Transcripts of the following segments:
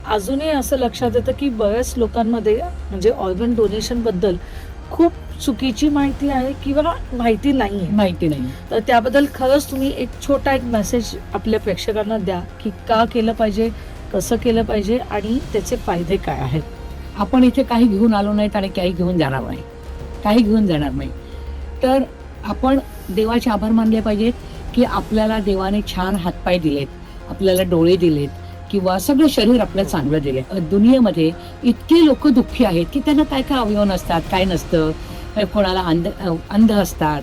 अजूनही असं लक्षात येतं की बऱ्याच लोकांमध्ये म्हणजे ऑर्गन डोनेशनबद्दल खूप चुकीची माहिती आहे किंवा माहिती नाही आहे. माहिती नाही. तर त्याबद्दल खरंच तुम्ही एक छोटा एक मेसेज आपल्या प्रेक्षकांना द्या की का केलं पाहिजे, कसं केलं पाहिजे आणि त्याचे फायदे काय आहेत. आपण इथे काही घेऊन आलो नाहीत आणि काही घेऊन जाणार नाही, काही घेऊन जाणार नाही. तर आपण देवाचे आभार मानले पाहिजेत की आपल्याला देवाने छान हातपाय दिलेत, आपल्याला डोळे दिलेत किंवा सगळं शरीर आपलं चांगलं दिले. दुनियेमध्ये इतके लोक दुःखी आहेत की त्यांना काय काय अवयव नसतात, काय नसतं. कोणाला अंध असतात,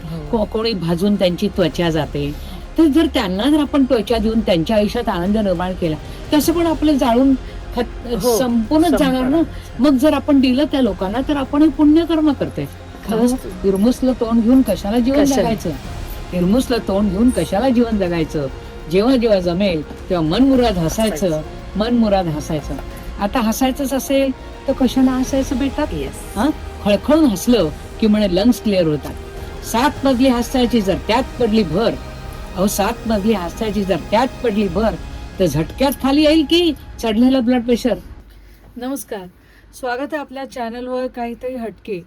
कोणी भाजून त्यांची त्वचा जाते. तर जर त्यांना जर आपण त्वचा देऊन त्यांच्या आयुष्यात आनंद निर्माण केला, तसं पण आपलं जाळून हो, संपूर्णच जाणार ना. मग जर आपण दिलं त्या लोकांना तर आपण हे पुण्यकर्म करते. खरंच इरमुसलं तोंड घेऊन कशाला जीवन कशाला? जगायचं, इरमुसलं तोंड घेऊन कशाला जीवन जगायचं. जेव्हा जेव्हा जमेल तेव्हा मनमुराद हसायचं, मनमुराद हसायचं. आता हसायचंच असेल तर कशाला हसायचं बेटा. हा, खळखळून हसलं की म्हणे लंग्स क्लिअर होतात. 7 मजली हसायची जर त्यात पडली भर, 7 मजली हसायची जर त्यात पडली भर तर झटक्यात खाली येईल की चढलेलं ब्लड प्रेशर. नमस्कार, स्वागत आहे आपल्या चॅनलवर काहीतरी हटके.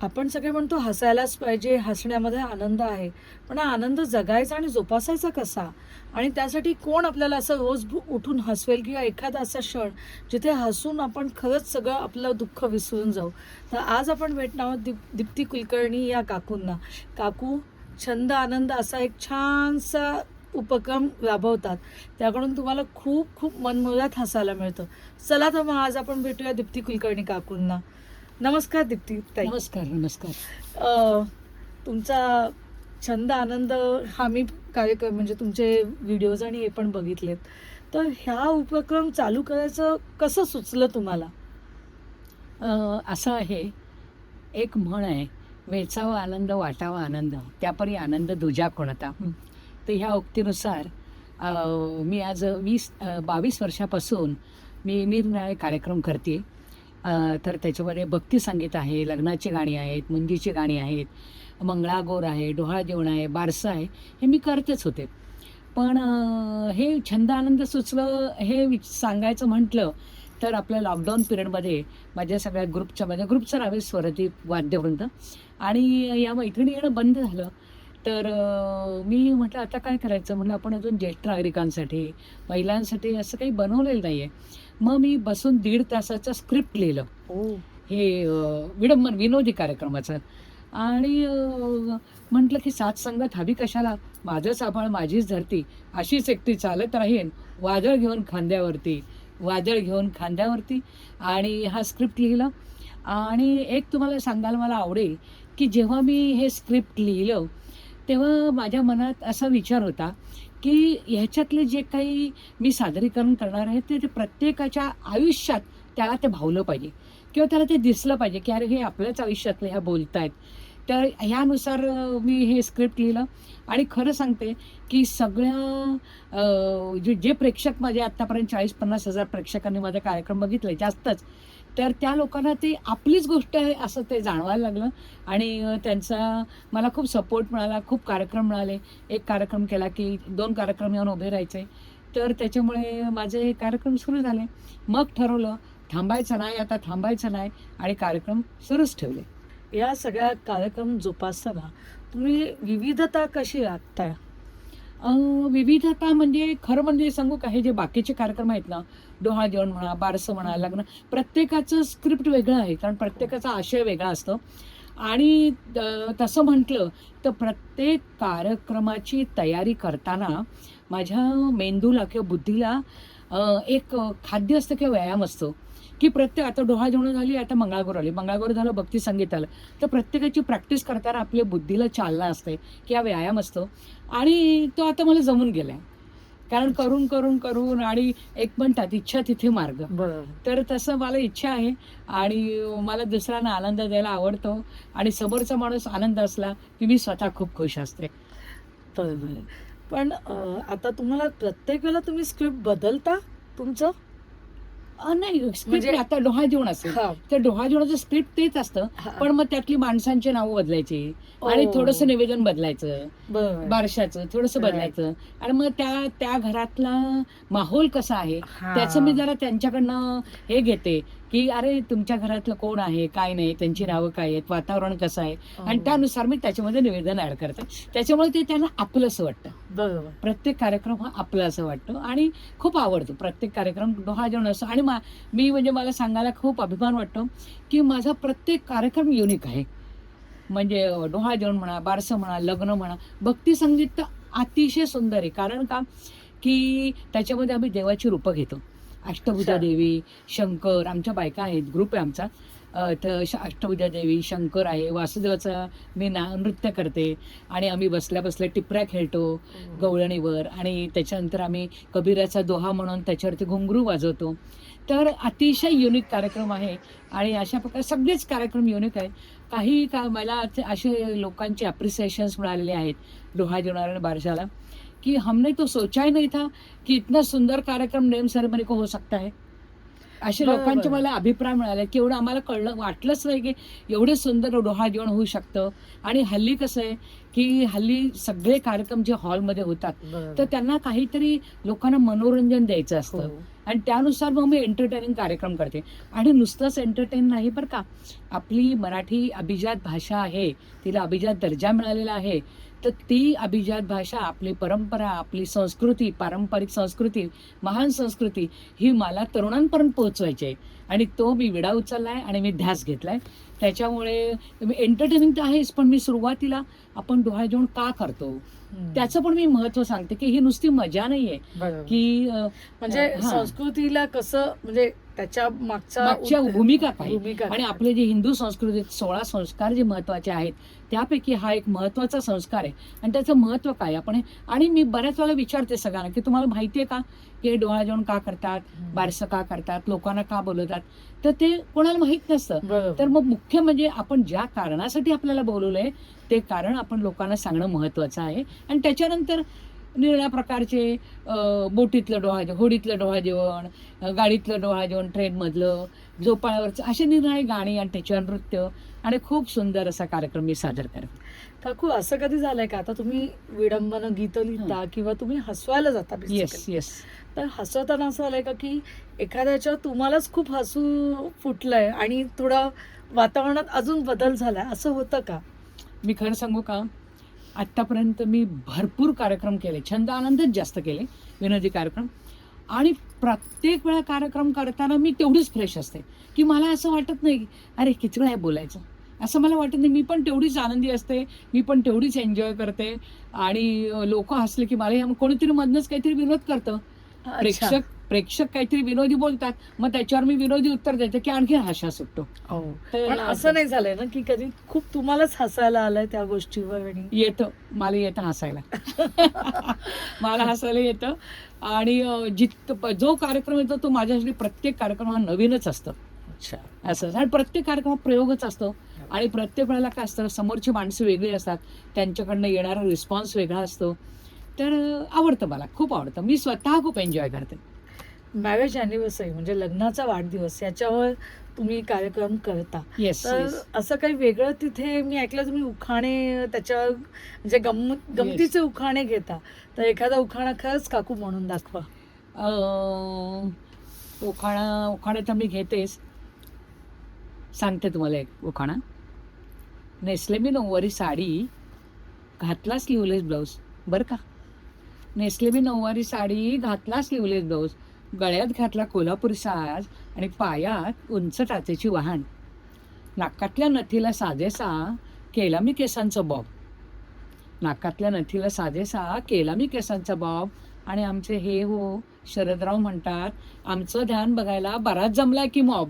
आपण सगळे म्हणतो हसायलाच पाहिजे, हसण्यामध्ये आनंद आहे, पण हा आनंद जगायचा आणि जोपासायचा कसा, आणि त्यासाठी कोण आपल्याला असं रोज उठून हसवेल किंवा एखादा असा क्षण जिथे हसून आपण खरंच सगळं आपलं दुःख विसरून जाऊ. तर आज आपण भेटणार आहोत दीप्ती कुलकर्णी या काकूंना. काकू छंद आनंद असा एक छानसा उपक्रम राबवतात, त्याकडून तुम्हाला खूप खूप मनमुराद हसायला मिळतं. चला तर मग आज आपण भेटूया दीप्ती कुलकर्णी काकूंना. नमस्कार दीप्ती ताई. नमस्कार नमस्कार. तुमचा छंद आनंद हा मी कार्यक्रम म्हणजे तुमचे व्हिडिओज आणि हे पण बघितलेत. तर ह्या उपक्रम चालू करायचं कसं सुचलं तुम्हाला? असं आहे, एक म्हण आहे, वेचावा आनंद वाटावा आनंद त्यापरी आनंद दुजा कोणता. तर ह्या उक्तीनुसार मी आज 22 वर्षापासून मी निरनिराळे कार्यक्रम करते. तर त्याच्यामध्ये भक्ती संगीत आहे, लग्नाची गाणी आहेत, मुंजीची गाणी आहेत, मंगळागौर आहे, डोहाळ जेवण आहे, बारसं आहे, हे मी करतेच होते. पण हे छंद आनंद सुचलं हे सांगायचं म्हटलं तर आपल्या लॉकडाऊन पिरियडमध्ये माझ्या सगळ्या माझ्या ग्रुपचं नाव आहे स्वरदीप वाद्यवृंद, आणि या मैत्रिणी येणं बंद झालं. तर मी म्हटलं आता काय करायचं. म्हटलं आपण अजून ज्येष्ठ नागरिकांसाठी, महिलांसाठी असं काही बनवलेलं नाही आहे. मग मी बसून 1.5 तासाचं स्क्रिप्ट लिहिलं हे विनोदी कार्यक्रमाचं. आणि म्हटलं की साथसंगत हवी कशाला, माझं साभाळ माझीच धरती, अशीच एकटी चालत राहीन वादळ घेऊन खांद्यावरती, वादळ घेऊन खांद्यावरती. आणि हा स्क्रिप्ट लिहिला. आणि एक तुम्हाला सांगायला मला आवडेल की जेव्हा मी हे स्क्रिप्ट लिहिलं तेव्हा माझ्या मनात असा विचार होता की ह्याच्यातले जे काही मी सादरीकरण करणार आहे ते प्रत्येकाच्या आयुष्यात त्याला ते भावलं पाहिजे किंवा त्याला ते दिसलं पाहिजे की अरे हे आपल्याच आयुष्यातले ह्या बोलतायत. तर ह्यानुसार मी हे स्क्रिप्ट लिहिलं. आणि खरं सांगते की सगळ्या जे प्रेक्षक माझे आत्तापर्यंत 40-50 हजार प्रेक्षकांनी माझा कार्यक्रम बघितले, जास्तच. तर त्या लोकांना ती आपलीच गोष्ट आहे असं ते जाणवायला लागलं. आणि त्यांचा मला खूप सपोर्ट मिळाला, खूप कार्यक्रम मिळाले. एक कार्यक्रम केला की 2 कार्यक्रम येऊन उभे राहायचे. तर त्याच्यामुळे माझे कार्यक्रम सुरू झाले. मग ठरवलं थांबायचं नाही, आता थांबायचं नाही, आणि कार्यक्रम सुरूच ठेवले. या सगळ्या कार्यक्रम जोपासताना तुम्ही विविधता कशी राखताय? विविधता म्हणजे खरं म्हणजे सांगू का, हे जे बाकीचे कार्यक्रम आहेत ना, डोहाळ जेवण म्हणा, बारसं म्हणा, लग्न, प्रत्येकाचं स्क्रिप्ट वेगळं आहे, कारण प्रत्येकाचा आशय वेगळा असतो. आणि तसं म्हटलं तर प्रत्येक कार्यक्रमाची तयारी करताना माझ्या मेंदूला किंवा बुद्धीला एक खाद्य असतं किंवा व्यायाम असतो की प्रत्येक, आता डोहाळ जेवण झाली, आता मंगळागौर आली, मंगळागौर झालं, भक्ती संगीत आलं, तर प्रत्येकाची प्रॅक्टिस करताना आपल्या बुद्धीला चालना असते की हा व्यायाम असतो. आणि तो आता मला जमून गेलाय, कारण करून करून करून, आणि एक म्हणतात इच्छा तिथे मार्ग. बरोबर. तर तसं मला इच्छा आहे आणि मला दुसऱ्यांना आनंद द्यायला आवडतो. आणि समोरचा माणूस आनंद असला की मी स्वतः खूप खुश असते. बरोबर. पण आता तुम्हाला प्रत्येक वेळेला तुम्ही स्क्रिप्ट बदलता तुमचं? नाही स्क्रिप्ट म्हणजे- आता डोहा जेवण असेल हा. तर डोहा जेवणाचं स्क्रिप्ट तेच असतं, हा. पण मग त्यातली माणसांची नावं बदलायची आणि ओ. थोडंसं निवेदन बदलायचं, बरं. बारशाचं थोडंसं Right. बदलायचं, आणि मग त्या घरातला माहोल कसा आहे हा. त्याचं मी जरा त्यांच्याकडनं हे घेते की अरे तुमच्या घरातलं कोण आहे काय नाही, त्यांची नावं काय आहेत, वातावरण कसं आहे, आणि त्यानुसार मी त्याच्यामध्ये निवेदन ऍड करते. त्याच्यामुळे ते त्यांना आपलंसं वाटतं. बरोबर. प्रत्येक कार्यक्रम हा आपला असं वाटतो आणि खूप आवडतो प्रत्येक कार्यक्रम डोहा जेवण असं. आणि मी म्हणजे मला सांगायला खूप अभिमान वाटतो की माझा प्रत्येक कार्यक्रम युनिक आहे. म्हणजे डोहा जेवण म्हणा, बारसं म्हणा, लग्न म्हणा, भक्ती संगीत तर अतिशय सुंदर आहे. कारण का की त्याच्यामध्ये आम्ही देवाची रूपं घेतो. अष्टभुजा अच्छा. देवी, शंकर, आमच्या बायका आहेत, ग्रुप आहे आमचा. तर अष्टभुजा देवी, शंकर आहे, वासुदेवाचा मी नृत्य करते, आणि आम्ही बसल्या बसल्या टिपऱ्या खेळतो गवळणीवर, आणि त्याच्यानंतर आम्ही कबीराचा दोहा म्हणून त्याच्यावरती घुंगरू वाजवतो. तर अतिशय युनिक कार्यक्रम आहे, आणि अशा प्रकारे सगळेच कार्यक्रम युनिक आहेत. काही मला असे लोकांचे अप्रिसिएशन्स मिळालेले आहेत डोहा जेवणाऱ्या आणि बारशाला, कि हमने तो सोचा ही नहीं था कि इतना सुंदर कार्यक्रम नेम सेरेमनी को हो सकता है. असे बरोबर. लोकांचे मला अभिप्राय मिळाले की एवढं आम्हाला वाटलंच नाही की एवढे सुंदर डोहा जेवण होऊ शकतं. आणि हल्ली कसं आहे की हल्ली सगळे कार्यक्रम जे हॉलमध्ये होतात बरोबर. तर त्यांना काहीतरी लोकांना मनोरंजन द्यायचं असतं, हो. आणि त्यानुसार मग मी एंटरटेनिंग कार्यक्रम करते. आणि नुसतंच एंटरटेन नाही बरं का, आपली मराठी अभिजात भाषा आहे, तिला अभिजात दर्जा मिळालेला आहे, तर ती अभिजात भाषा, आपली परंपरा, आपली संस्कृती, पारंपरिक संस्कृती, महान संस्कृती ही मला तरुणांपर्यंत पोहोचवायची आहे. आणि तो मी विडा उचललाय आणि मी ध्यास घेतलाय. त्याच्यामुळे एंटरटेनिंग तर आहेच, पण मी सुरुवातीला आपण डोहा जेवण का करतो त्याचं पण मी महत्व सांगते की ही नुसती मजा नाहीये बरोबर. की म्हणजे हा. संस्कृतीला कसं, म्हणजे त्याच्या मागच्या भूमिका काय, भूमिका आणि काय. आपले जे हिंदू संस्कृतीत 16 संस्कार जे महत्वाचे आहेत त्यापैकी हा एक महत्वाचा संस्कार आहे. आणि त्याचं महत्व काय आपण आणि मी बऱ्याच वेळा विचारते सगळ्यांना की तुम्हाला माहिती आहे का की हे डोहा जेवण का करतात, बारसं का करतात, लोकांना का बोलवतात, तर ते कोणाला माहित नसतं. बरोबर. तर मग मुख्य म्हणजे आपण ज्या कारणासाठी आपल्याला बोलवलंय ते कारण आपण लोकांना सांगणं महत्वाचं आहे. आणि त्याच्यानंतर निरनिळ्या प्रकारचे बोटीतलं डोहा जेवण, होडीतलं डोहा जेवण, गाडीतलं डोहा जेवण, ट्रेनमधलं, झोपाळ्यावरचं, असे निरनिराळे गाणी आणि त्याच्यावर नृत्य, आणि खूप सुंदर असा कार्यक्रम मी सादर करते. काकू, असं कधी झालंय का, आता तुम्ही विडंबन गीतं लिहिता किंवा तुम्ही हसवायला जाता basically. Yes yes. तर हसवताना असं आलंय का की एखाद्याच्यावर तुम्हालाच खूप हसू फुटलंय आणि थोडं वातावरणात अजून बदल झालाय, असं होतं का? मी खरं सांगू का, आत्तापर्यंत मी भरपूर कार्यक्रम केले, छंद आनंदच जास्त केले, विनोदी कार्यक्रम. आणि प्रत्येक वेळा कार्यक्रम करताना मी तेवढीच फ्रेश असते की मला असं वाटत नाही अरे किती वेळा बोलायचं, असं मला वाटत नाही. मी पण तेवढीच आनंदी असते, मी पण तेवढीच एन्जॉय करते. आणि लोक हसले की मला कोणीतरी मधनच काहीतरी विनोद करतं, अच्छा. प्रेक्षक काहीतरी विनोदी बोलतात, मग त्याच्यावर मी विनोदी उत्तर द्यायचं की आणखी हशा सुटतो. तर पण असं नाही झालंय ना की कधी खूप तुम्हालाच हसायला आलंय त्या गोष्टीवर? आणि येतं, मला येतं हसायला. मला हसायला येतं. आणि जो कार्यक्रम येतो तो माझ्यासाठी प्रत्येक कार्यक्रम हा नवीनच असतं. अच्छा. असं, आणि प्रत्येक कार्यक्रम प्रयोगच असतो. आणि प्रत्येक वेळेला काय असतं, समोरची माणसं वेगळी असतात, त्यांच्याकडनं येणारा रिस्पॉन्स वेगळा असतो. तर आवडतं, मला खूप आवडतं, मी स्वतः खूप एन्जॉय करते. मॅरेज अॅनिव्हर्सरी म्हणजे लग्नाचा वाढदिवस, याच्यावर तुम्ही कार्यक्रम करता. येस तर येस. असं काही वेगळं तिथे मी ऐकलं तुम्ही उखाणे त्याच्यावर म्हणजे गमतीचे उखाणे घेता, तर एखादा उखाणा खरंच काकू म्हणून दाखवा. उखाणा तर मी घेतेच, सांगते तुम्हाला एक उखाणा. नेसले मी नऊवारी साडी, घातला स्लीवलेस ब्लाऊज. बरं का, नेसले मी नऊवारी साडी, घातला स्लीवलेस ब्लाऊज, गळ्यात घातला कोल्हापुरी साज आणि पायात उंच टाचेची वहाण, नाकातल्या नथीला साजेसा केला मी केसांचा बॉब. नाकातल्या नथीला साजेसा केला मी केसांचा बॉब. आणि आमचे हे हो शरदराव म्हणतात, आमचं ध्यान बघायला बराच जमलाय की मॉब.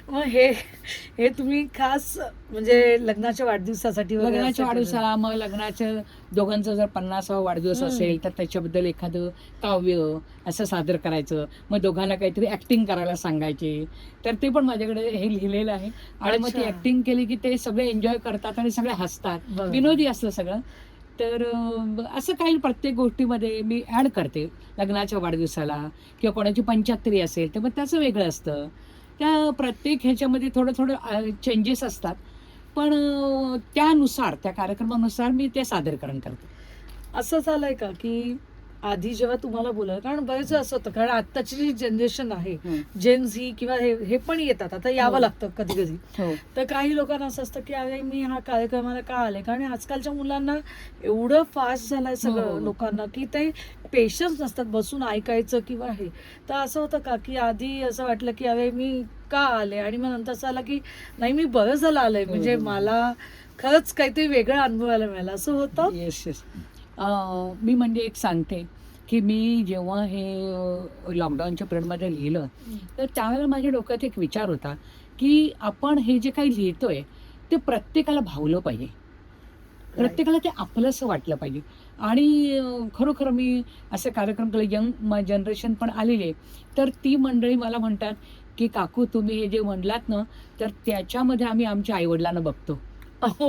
मग हे तुम्ही खास म्हणजे लग्नाच्या वाढदिवसासाठी वगैरे लग्नाच्या असं वाढदिवसाला, मग लग्नाच्या दोघांचा जर 50वा वाढदिवस असेल तर त्याच्याबद्दल एखादं काव्य असं सादर करायचं, मग दोघांना काहीतरी ऍक्टिंग करायला सांगायचे. तर ते पण माझ्याकडे हे लिहिलेलं आहे. आणि मग ती अच्छा. ऍक्टिंग केली की ते सगळे एन्जॉय करतात आणि सगळे हसतात, बरोबर. विनोदी असतं सगळं. तर असं काही प्रत्येक गोष्टीमध्ये मी ॲड करते. लग्नाच्या वाढदिवसाला किंवा कोणाची 75 असेल तर मग त्याचं वेगळं असतं. त्या प्रत्येक ह्याच्यामध्ये थोडं थोडं चेंजेस असतात. पण त्यानुसार त्या कार्यक्रमानुसार मी ते सादरीकरण करते. असं झालंय का की आधी जेव्हा तुम्हाला बोलायला, कारण बरेच असं होतं, कारण आत्ताची जी जनरेशन आहे, हं. जेन झी किंवा हे पण येतात, आता यावं हो. लागतं कधी कधी. हो. तर काही लोकांना असं असतं की अरे मी हा कार्यक्रमाला का आले, कारण आजकालच्या मुलांना एवढं फास्ट झालंय हो, सगळं हो. लोकांना की ते पेशन्स नसतात बसून ऐकायचं किंवा हे. तर असं होतं का की आधी असं वाटलं की अरे मी का आले, आणि मग नंतर असं आलं की नाही मी बरं झालं आलंय, हो, म्हणजे हो. मला खरंच काहीतरी वेगळं अनुभवायला मिळालं, असं होतं? Yes, yes. मी म्हणजे एक सांगते, की मी जेव्हा हे लॉकडाऊनच्या पिरियडमध्ये लिहिलं, तर त्यावेळेला माझ्या डोक्यात एक विचार होता, की आपण हे जे काही लिहितोय, ते प्रत्येकाला भावलं पाहिजे. प्रत्येकाला ते आपलंसं वाटलं पाहिजे. आणि खरोखर मी असे कार्यक्रम केले, यंग जनरेशन पण आलेली आहे. तर ती मंडळी मला म्हणतात, की "काकू तुम्ही हे जे म्हणलात ना, तर त्याच्यामध्ये आम्ही आमच्या आई-वडिलांना बघतो." हो.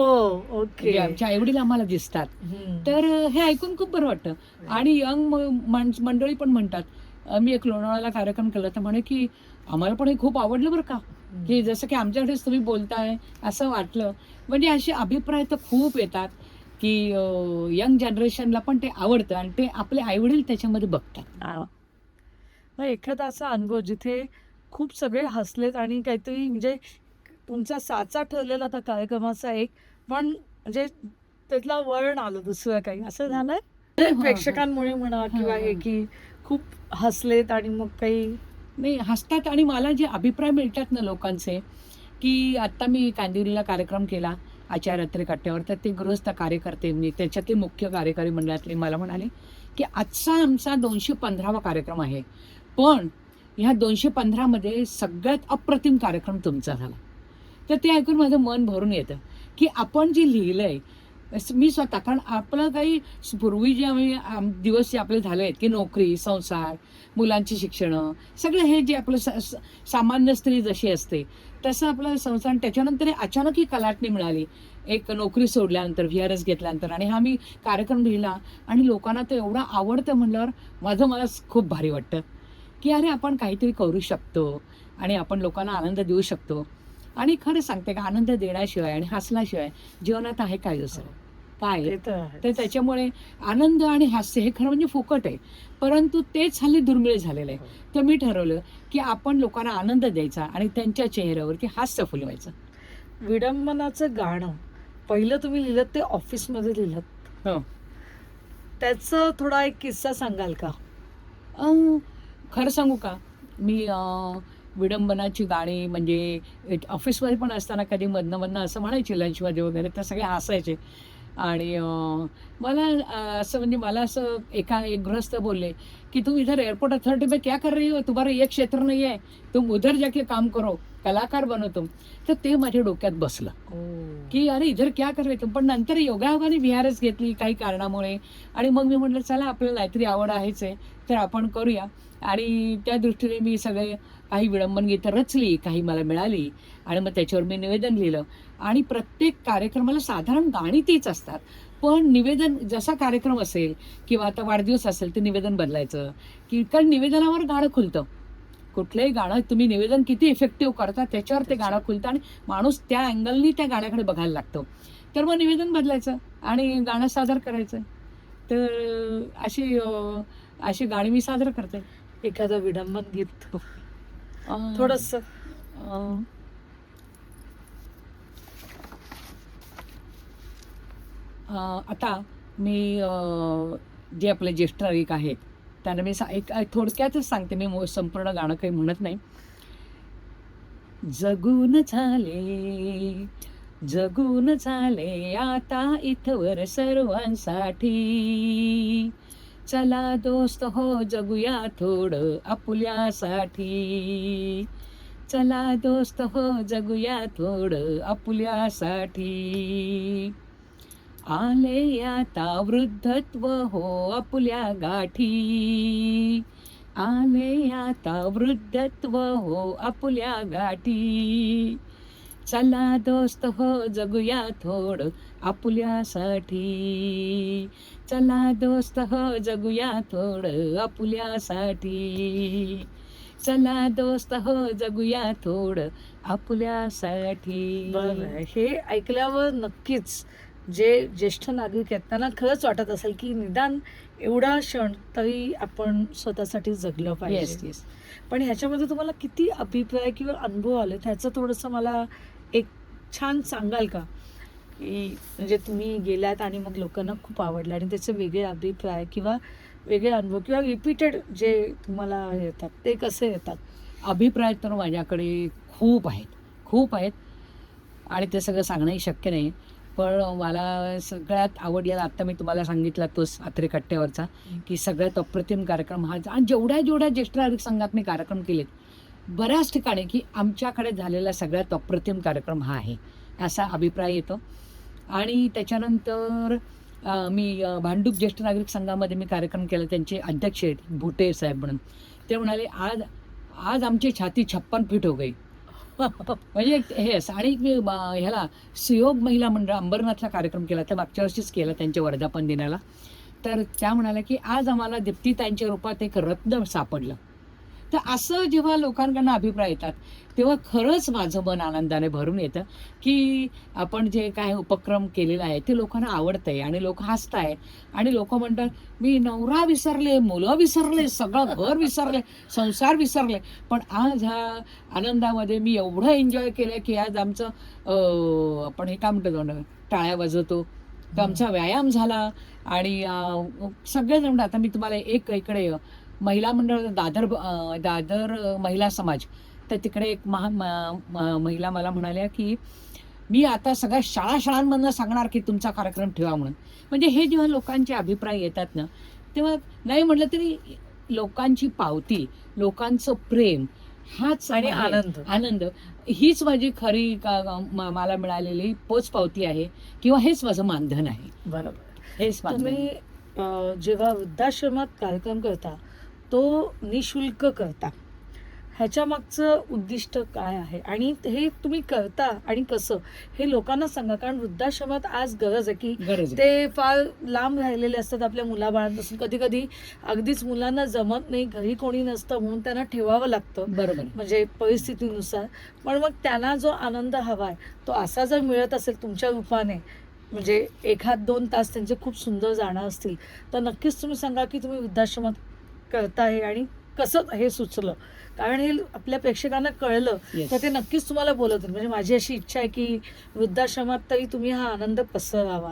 ओके. म्हणजे आमचे आई-वडील आम्हाला दिसतात. हम्म. तर हे ऐकून खूप बरं वाटतं. आणि यंग मंडळी पण म्हणतात. मी एक लोणावळ्याला कार्यक्रम केला तर म्हणे, की "आम्हाला पण हे खूप आवडलं बरं का, की जसं की आमच्याकडेच तुम्ही बोलताय असं वाटलं." म्हणजे असे अभिप्राय तर खूप येतात, की यंग जनरेशनला पण ते आवडतं आणि ते आपले आई-वडील त्याच्यामध्ये बघतात. मग एखादा असा अनुभव जिथे खूप सगळे हसलेत आणि काहीतरी, म्हणजे तुमचा साचा ठरलेला होता कार्यक्रमाचा एक, पण म्हणजे त्यातला वळण आलं दुसरं काही, असं झालंय? म्हणजे हां, हां. प्रेक्षकांमुळे म्हणा हां, किंवा हे हां. की खूप हसलेत आणि मग काही. नाही हसतात आणि मला जे अभिप्राय मिळतात ना लोकांचे, की आत्ता मी कांदिवलीला कार्यक्रम केला आचार्य अत्रे कट्ट्यावर, तर ते गृहस्थ कार्यकर्ते मी त्याच्यातले मुख्य कार्यकारी मंडळातले मला म्हणाले, की आजचा आमचा 215वा कार्यक्रम आहे. पण ह्या 215 मध्ये सगळ्यात अप्रतिम कार्यक्रम तुमचा झाला. तर ते ऐकून माझं मन भरून येतं, की आपण जे लिहिलंय मी स्वतः, कारण आपलं काही पूर्वी जे आम्ही दिवस जे आपले झाले आहेत, की नोकरी, संसार, मुलांची शिक्षणं, सगळं हे जे आपलं सामान्य स्त्री जशी असते, तसं आपलं संसार. आणि त्याच्यानंतर हे अचानक ही कलाटणी मिळाली. एक नोकरी सोडल्यानंतर, व्ही-आर-एस घेतल्यानंतर आणि हा मी कार्यक्रम लिहिला आणि लोकांना तो एवढा आवडतं म्हणल्यावर मला खूप भारी वाटतं, की अरे आपण काहीतरी करू शकतो आणि आपण लोकांना आनंद देऊ शकतो. आणि खरं सांगते का, आनंद देण्याशिवाय आणि हसण्याशिवाय जीवनात आहे काय दुसरं? काय आहे? ते तर आहे. तर त्याच्यामुळे आनंद आणि हास्य हे खरं म्हणजे फुकट आहे. परंतु तेच हल्ली दुर्मिळ झालेलं आहे. तर मी ठरवलं, की आपण लोकांना आनंद द्यायचा आणि त्यांच्या चेहऱ्यावरती हास्य फुलवायचं. विडंबनाचं गाणं पहिलं तुम्ही लिहिलं ते ऑफिसमध्ये लिहिलं, हो. त्याचं थोडा एक किस्सा सांगाल का? अ, खरं सांगू का? मी विडंबनाची गाणी म्हणजे ऑफिसमध्ये पण असताना कधी मधनं-मधनं असं म्हणायची लंचमध्ये वगैरे, तर सगळे हसायचे. आणि मला असं म्हणजे मला असं एक गृहस्थ बोलले, की "तुम इधर एयरपोर्ट अथॉरिटी में क्या कर रही हो? तुम्हारा ये क्षेत्र नहीं है. तुम उधर जाके काम करो. कलाकार बनो तुम." तर ते माझ्या डोक्यात बसलं. की अरे इधर क्या कर रहे तुम? पण नंतर योगायोगाने व्ही-आर-एस घेतली काही कारणामुळे आणि मग मी म्हटलं चला आपल्याला काहीतरी आवड आहेच आहे, तर आपण करूया. आणि त्या दृष्टीने मी सगळे काही विडंबन गीतं रचली, काही मला मिळाली आणि मग त्याच्यावर मी निवेदन लिहिलं. आणि प्रत्येक कार्यक्रमाला साधारण गाणी तीच असतात. पण निवेदन जसा कार्यक्रम असेल किंवा आता वाढदिवस असेल तर निवेदन बदलायचं, की कारण निवेदनावर गाणं खुलतं. कुठलंही गाणं तुम्ही निवेदन किती इफेक्टिव्ह करता त्याच्यावर ते गाणं खुलतं आणि माणूस त्या अँगलनी त्या गाण्याकडे बघायला लागतो. तर मग निवेदन बदलायचं आणि गाणं सादर करायचं. तर अशी गाणी मी सादर करते. एखादं विडंबन गीत अ, थोडस. अ, आता मी जे आपले ज्येष्ठ नागरिक आहेत, त्यांना मी एक थोडक्यातच सांगते, मी संपूर्ण गाणं काही म्हणत नाही. जगून झाले, जगून झाले आता इथवर सर्वांसाठी. चला दोस्त हो जगूया थोडं आपुल्यासाठी. चला दोस्त हो जगूया थोडं आपुल्यासाठी. आले आता वृद्धत्व हो आपुल्या गाठी. आले आता वृद्धत्व हो आपुल्या गाठी. चला दोस्त हो जगूया थोडं आपुल्यासाठी, चला दोस्त हो जगूया थोडं आपुल्यासाठी, चला दोस्त हो जगूया थोडं आपुल्यासाठी. बरं, हे ऐकल्यावर नक्कीच जे ज्येष्ठ नागरिक आहेत त्यांना खरंच वाटत असेल की निदान एवढा क्षण तरी आपण स्वतःसाठी जगलं येस पाहिजे. येस. पण ह्याच्यामध्ये तुम्हाला किती अभिप्राय किंवा अनुभव आले त्याचं थोडंसं मला एक छान सांगाल का? की म्हणजे तुम्ही गेलात आणि मग लोकांना खूप आवडलं आणि त्याचे वेगळे अभिप्राय किंवा वेगळे अनुभव किंवा रिपीटेड जे तुम्हाला येतात ते कसे येतात? अभिप्राय तर माझ्याकडे खूप आहेत, खूप आहेत आणि ते सगळं सांगणंही शक्य नाही. पण मला सगळ्यात आवडलेला आत्ता मी तुम्हाला सांगितला तोच अत्रे कट्ट्यावरचा, की सगळ्यात अप्रतिम कार्यक्रम हा. आणि जेवढ्या जेवढ्या ज्येष्ठ नागरिक संघात मी कार्यक्रम केलेत बऱ्याच ठिकाणी, की आमच्याकडे झालेला सगळ्यात अप्रतिम कार्यक्रम हा आहे असा अभिप्राय येतो. आणि त्याच्यानंतर मी भांडूप ज्येष्ठ नागरिक संघामध्ये मी कार्यक्रम केला. त्यांचे अध्यक्ष आहेत भुटे साहेब म्हणून. ते म्हणाले, आज आज आमची छाती 56 फीट हो गई. म्हणजे हे असं. आणि मी ह्याला सुयोग महिला मंडळ अंबरनाथला कार्यक्रम केला, तर मागच्या वर्षीच केला त्यांच्या वर्धापन दिनाला. तर त्या म्हणाल्या की आज आम्हाला दीप्तीताईंच्या रूपात एक रत्न सापडलं. तर असं जेव्हा लोकांकडनं अभिप्राय येतात तेव्हा खरंच माझं मन आनंदाने भरून येतं, की आपण जे काय उपक्रम केलेला आहे ते लोकांना आवडतंय आणि लोक हसताय आणि लोक म्हणतात, मी नवरा विसरले, मुलं विसरले, सगळं घर विसरले, संसार विसरले, पण आज ह्या आनंदामध्ये मी एवढं एन्जॉय केलं की आज आमचं आपण हे काय म्हणतो ना, टाळ्या वाजवतो, तर आमचा व्यायाम झाला. आणि सगळेजण, आता मी तुम्हाला एक इकडे महिला मंडळ दादर महिला समाज, तर तिकडे एक महिला मला म्हणाल्या की मी आता सगळ्या शाळांमधनं सांगणार की तुमचा कार्यक्रम ठेवा म्हणून. म्हणजे हे जेव्हा लोकांचे अभिप्राय येतात ना, तेव्हा नाही म्हटलं तरी लोकांची पावती, लोकांचं प्रेम, हाच आणि आनंद हीच माझी खरी मला मिळालेली पोचपावती आहे, किंवा हेच माझं मानधन आहे. बरोबर. हेच तुम्ही जेव्हा वृद्धाश्रमात कार्यक्रम करता तो निशुल्क करता, ह्याच्या मागचं उद्दिष्ट काय आहे आणि हे तुम्ही करता आणि कसं हे लोकांना सांगा. कारण वृद्धाश्रमात आज गरज आहे की ते फार लांब राहिलेले असतात आपल्या मुलाबाळांपासून. कधी कधी अगदीच मुलांना जमत नाही, घरी कोणी नसतं म्हणून त्यांना ठेवावं लागतं, बरोबर, म्हणजे परिस्थितीनुसार. पण मग त्यांना जो आनंद हवा आहे तो असा जर मिळत असेल तुमच्या रूपाने, म्हणजे 1-2 तास त्यांचे खूप सुंदर जाणं असतील, तर नक्कीच तुम्ही सांगा की तुम्ही वृद्धाश्रमात करताय आणि कसं हे सुचलं. कारण हे आपल्या प्रेक्षकांना कळलं तर ते नक्कीच तुम्हाला बोलवतील. म्हणजे माझी अशी इच्छा आहे की वृद्धाश्रमात तरी तुम्ही हा आनंद पसरवावा.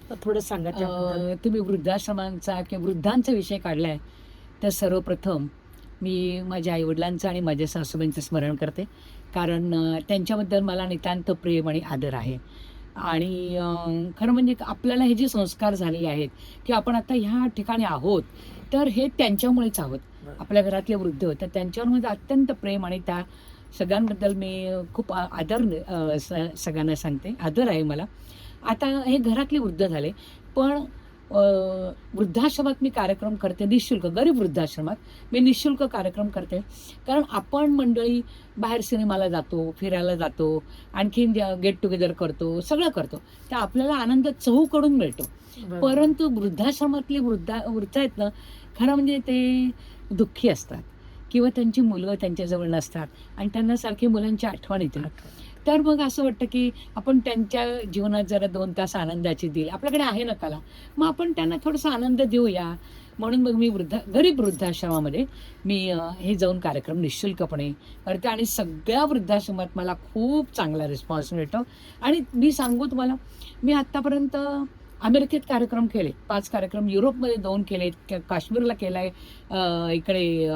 तर थोडं सांगा त्याबद्दल. तुम्ही वृद्धाश्रमांचा किंवा वृद्धांचा विषय काढलाय, तर सर्वप्रथम मी माझ्या आईवडिलांचं आणि माझ्या सासूबाईंचं स्मरण करते. कारण त्यांच्याबद्दल मला नितांत प्रेम आणि आदर आहे. आणि खरं म्हणजे आपल्याला हे जे संस्कार झालेले आहेत की आपण आता ह्या ठिकाणी आहोत, तर हे त्यांच्यामुळेच आहोत. आपल्या घरातले वृद्ध तर त्यांच्यावर माझं अत्यंत प्रेम आणि त्या सगळ्यांबद्दल मी खूप आदर सगळ्यांना सांगते, आदर आहे मला. आता हे घरातले वृद्ध झाले, पण वृद्धाश्रमात मी कार्यक्रम करते निःशुल्क. गरीब वृद्धाश्रमात मी निःशुल्क कार्यक्रम करते. कारण आपण मंडळी बाहेर सिनेमाला जातो, फिरायला जातो, आणखीन गेट टुगेदर करतो, सगळं करतो, तर आपल्याला आनंद चहूकडून मिळतो. परंतु वृद्धाश्रमातले वृद्ध आहेत ना, खरं म्हणजे ते दुःखी असतात किंवा त्यांची मुलं त्यांच्याजवळ नसतात आणि त्यांना सारखी मुलांची आठवण येते. तर मग असं वाटतं की आपण त्यांच्या जीवनात जरा 2 तास आनंदाची दिली, आपल्याकडे आहे ना कला, मग आपण त्यांना थोडासा आनंद देऊया. म्हणून मग मी गरीब वृद्धाश्रमामध्ये मी हे जाऊन कार्यक्रम निःशुल्कपणे करते. आणि सगळ्या वृद्धाश्रमात मला खूप चांगला रिस्पॉन्स मिळतो. आणि मी सांगू तुम्हाला, मी आत्तापर्यंत अमेरिकेत कार्यक्रम केले, 5 कार्यक्रम, युरोपमध्ये 2 केले, काश्मीरला केला आहे, इकडे